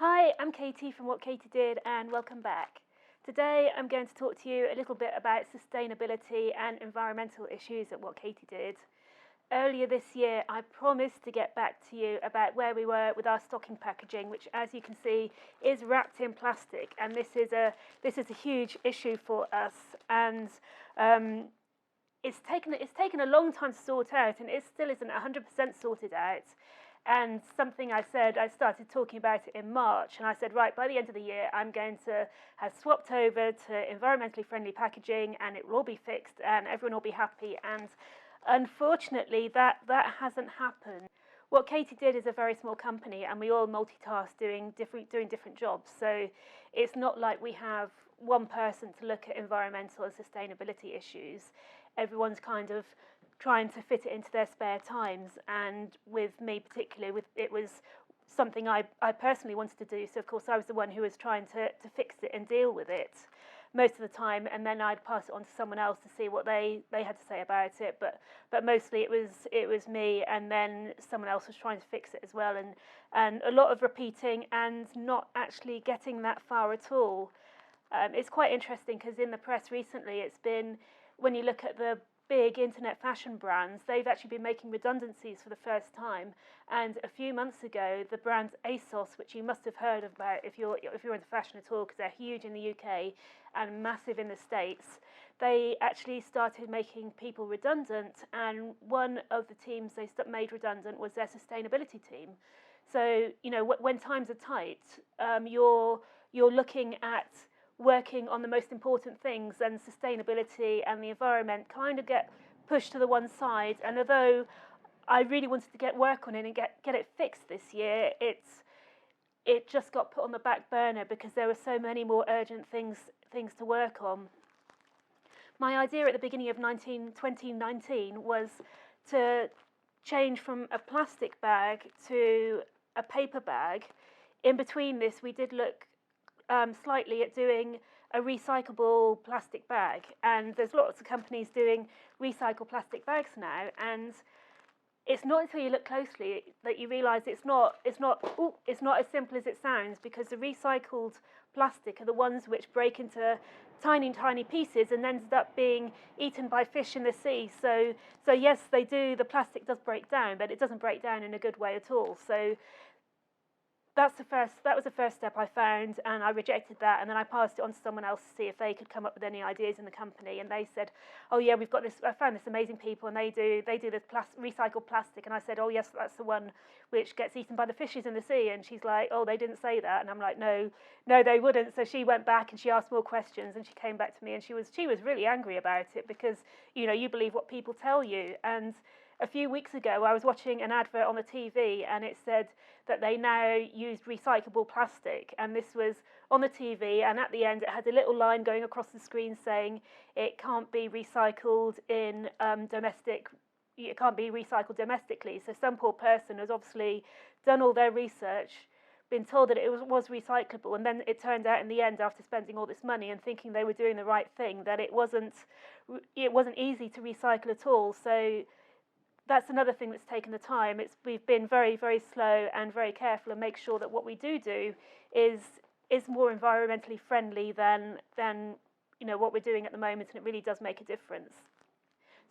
Hi, I'm Katie from What Katie Did, and welcome back. Today I'm going to talk to you a little bit about sustainability and environmental issues at What Katie Did. Earlier this year, I promised to get back to you about where we were with our stocking packaging, which, as you can see, is wrapped in plastic, and this is a huge issue for us. And it's taken a long time to sort out, and it still isn't 100% sorted out. And something I started talking about it in March, and I said, right, by the end of the year, I'm going to have swapped over to environmentally friendly packaging, and it will all be fixed, and everyone will be happy. And unfortunately, that hasn't happened. What Katie Did is a very small company, and we all multitask doing different jobs. So it's not like we have one person to look at environmental and sustainability issues. Everyone's kind of trying to fit it into their spare times, and with me particularly, it was something I personally wanted to do. So of course I was the one who was trying to fix it and deal with it most of the time, and then I'd pass it on to someone else to see what they had to say about it. But mostly it was me, and then someone else was trying to fix it as well, and a lot of repeating and not actually getting that far at all. It's quite interesting because in the press recently, it's been, when you look at the big internet fashion brands, they've actually been making redundancies for the first time. And a few months ago, the brand ASOS, which you must have heard about if you're into fashion at all, because they're huge in the UK and massive in the States, they actually started making people redundant. And one of the teams they made redundant was their sustainability team. So when times are tight, you're looking at working on the most important things, and sustainability and the environment kind of get pushed to the one side. And although I really wanted to get work on it and get it fixed this year, it just got put on the back burner because there were so many more urgent things to work on. My idea at the beginning of 2019 was to change from a plastic bag to a paper bag. In between this, we did look slightly at doing a recyclable plastic bag, and there's lots of companies doing recycled plastic bags now, and it's not until you look closely that you realise it's not as simple as it sounds, because the recycled plastic are the ones which break into tiny pieces and ends up being eaten by fish in the sea. So yes, the plastic does break down, but it doesn't break down in a good way at all. So that was the first step I found, and I rejected that, and then I passed it on to someone else to see if they could come up with any ideas in the company, and they said, oh yeah, we've got this, I found this amazing people, and they do this recycled plastic. And I said, oh yes, that's the one which gets eaten by the fishes in the sea. And she's like, oh, they didn't say that. And I'm like, no, they wouldn't. So she went back and she asked more questions, and she came back to me, and she was really angry about it, because you believe what people tell you. And a few weeks ago, I was watching an advert on the TV, and it said that they now used recyclable plastic. And this was on the TV, and at the end, it had a little line going across the screen saying it can't be recycled in it can't be recycled domestically. So some poor person has obviously done all their research, been told that it was recyclable, and then it turned out in the end, after spending all this money and thinking they were doing the right thing, that it wasn't easy to recycle at all. So that's another thing that's taken the time. We've been very, very slow and very careful, and make sure that what we do is more environmentally friendly than what we're doing at the moment, and it really does make a difference.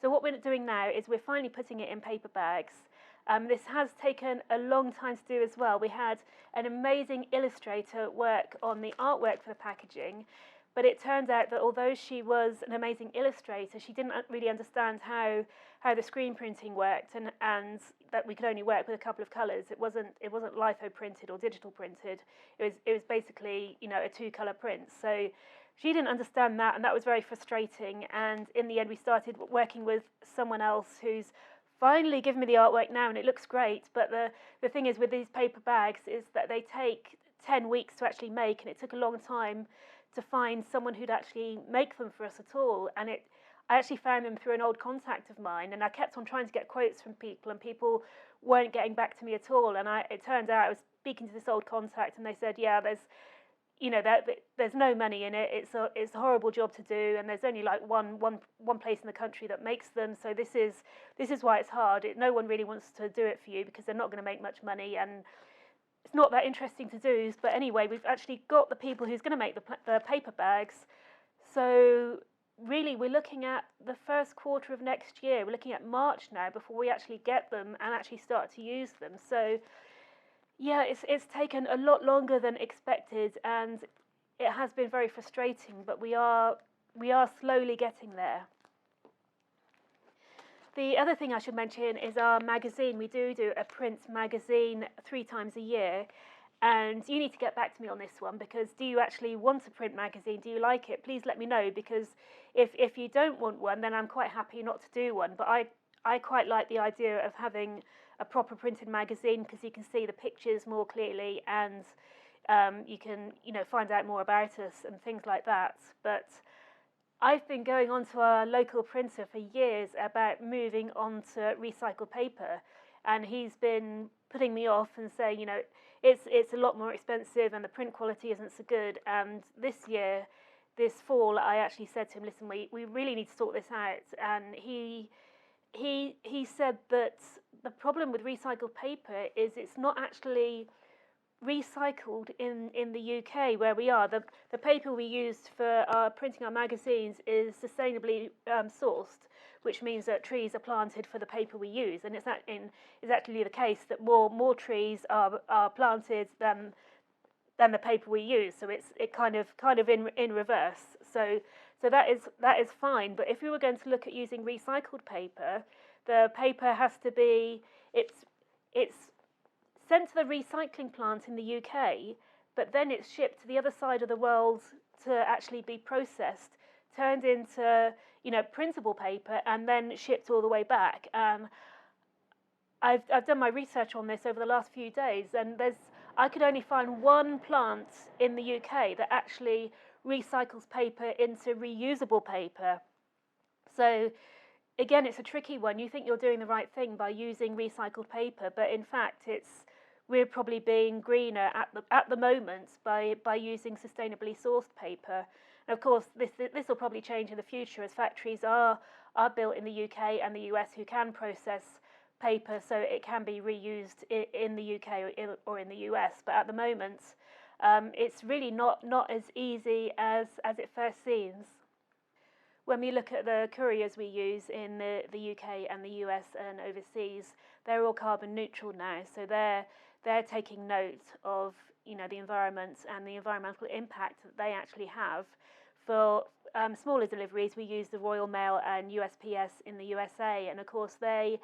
So what we're doing now is we're finally putting it in paper bags. This has taken a long time to do as well. We had an amazing illustrator work on the artwork for the packaging, but it turned out that although she was an amazing illustrator, she didn't really understand how the screen printing worked, and that we could only work with a couple of colours. It wasn't litho printed or digital printed. It was basically a 2-colour print. So she didn't understand that, and that was very frustrating. And in the end, we started working with someone else who's finally given me the artwork now, and it looks great. But the thing is with these paper bags is that they take 10 weeks to actually make, and it took a long time to find someone who'd actually make them for us at all. And I actually found them through an old contact of mine, and I kept on trying to get quotes from people, and people weren't getting back to me at all. And it turned out I was speaking to this old contact, and they said, yeah, there's no money in it. It's a horrible job to do, and there's only like one place in the country that makes them. So this is why it's hard. No one really wants to do it for you, because they're not going to make much money, and it's not that interesting to do. But anyway, we've actually got the people who's going to make the paper bags. So really, we're looking at the first quarter of next year. We're looking at March now before we actually get them and actually start to use them. So yeah, it's taken a lot longer than expected, and it has been very frustrating, but we are slowly getting there. The other thing I should mention is our magazine. We do a print magazine 3 times a year, and you need to get back to me on this one, because do you actually want a print magazine? Do you like it? Please let me know, because if you don't want one, then I'm quite happy not to do one. But I quite like the idea of having a proper printed magazine, because you can see the pictures more clearly, and you can find out more about us and things like that. But I've been going on to our local printer for years about moving on to recycled paper, and he's been putting me off and saying, it's a lot more expensive and the print quality isn't so good. And this fall, I actually said to him, listen, we really need to sort this out. And he said that the problem with recycled paper is it's not actually recycled in the UK where we are. The paper we used for printing our magazines is sustainably sourced, which means that trees are planted for the paper we use, and it's actually the case that more trees are planted than the paper we use. So it's kind of in reverse. So that is fine. But if we were going to look at using recycled paper, the paper has to be it's sent to the recycling plant in the UK, but then it's shipped to the other side of the world to actually be processed, turned into printable paper, and then shipped all the way back. I've done my research on this over the last few days, and I could only find one plant in the UK that actually recycles paper into reusable paper. So again, it's a tricky one. You think you're doing the right thing by using recycled paper, but in fact we're probably being greener at the moment by using sustainably sourced paper. And of course, this will probably change in the future as factories are built in the UK and the US who can process paper so it can be reused in the UK or in the US. But at the moment, it's really not as easy as it first seems. When we look at the couriers we use in the UK and the US and overseas, they're all carbon neutral now. So they're taking note of the environment and the environmental impact that they actually have. For smaller deliveries, we use the Royal Mail and USPS in the USA, and of course they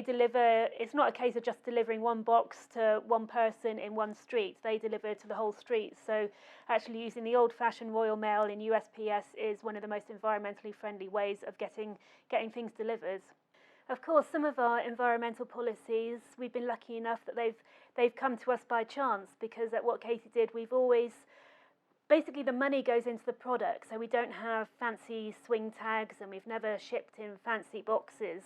deliver. It's not a case of just delivering one box to one person in one street. They deliver to the whole street. So actually using the old-fashioned Royal Mail in USPS is one of the most environmentally friendly ways of getting things delivered. Of course, some of our environmental policies, we've been lucky enough that they've come to us by chance, because at What Katie Did, we've always, basically the money goes into the product, so we don't have fancy swing tags, and we've never shipped in fancy boxes.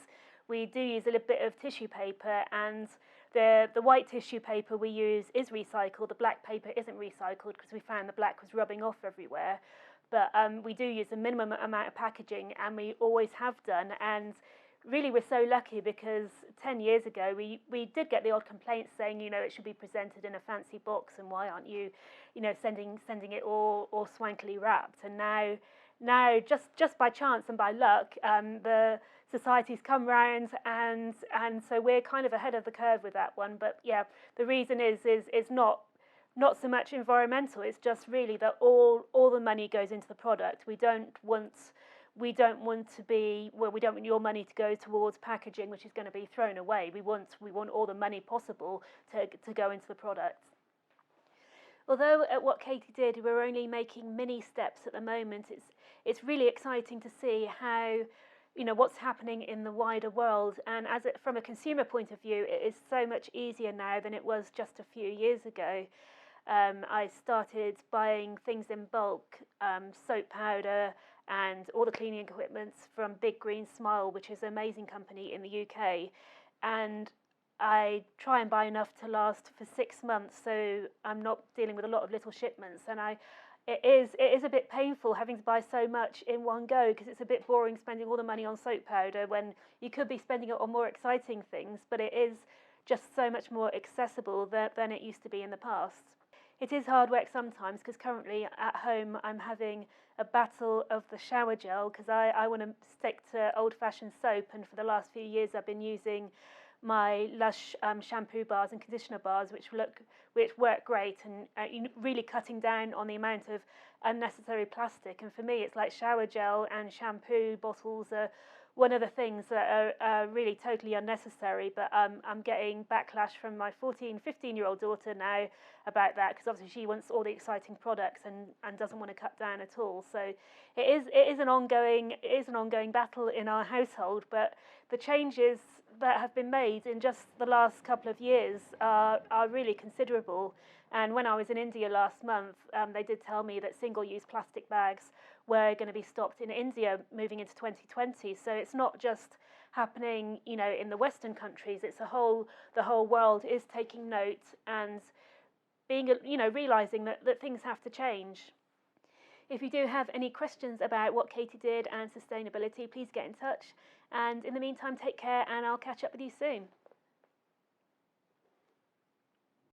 We do use a little bit of tissue paper, and the white tissue paper we use is recycled. The black paper isn't recycled because we found the black was rubbing off everywhere. But we do use a minimum amount of packaging, and we always have done. And really, we're so lucky because 10 years ago we did get the odd complaints saying it should be presented in a fancy box, and why aren't you sending it all swankily wrapped. And now just by chance and by luck, the society's come round, and so we're kind of ahead of the curve with that one. But yeah, the reason is not so much environmental. It's just really that all the money goes into the product. We don't want your money to go towards packaging which is going to be thrown away. We want all the money possible to go into the product. Although at What Katie Did, we're only making mini steps at the moment, it's really exciting to see how what's happening in the wider world. And from a consumer point of view, it is so much easier now than it was just a few years ago. I started buying things in bulk, soap powder and all the cleaning equipment from Big Green Smile, which is an amazing company in the UK. And I try and buy enough to last for 6 months, so I'm not dealing with a lot of little shipments. And it is a bit painful having to buy so much in one go, because it's a bit boring spending all the money on soap powder when you could be spending it on more exciting things. But it is just so much more accessible than it used to be in the past. It is hard work sometimes, because currently at home I'm having a battle of the shower gel, because I want to stick to old-fashioned soap, and for the last few years I've been using my Lush shampoo bars and conditioner bars, which work great, and really cutting down on the amount of unnecessary plastic. And for me, it's like shower gel and shampoo bottles are one of the things that are really totally unnecessary, but I'm getting backlash from my 15-year-old daughter now about that, because obviously she wants all the exciting products and doesn't want to cut down at all. So it is an ongoing battle in our household, but the changes that have been made in just the last couple of years are really considerable. And when I was in India last month, they did tell me that single-use plastic bags were going to be stopped in India moving into 2020. So it's not just happening, in the Western countries. It's the whole world is taking note and being, realizing that things have to change. If you do have any questions about what Katie did and sustainability, please get in touch. And in the meantime, take care, and I'll catch up with you soon.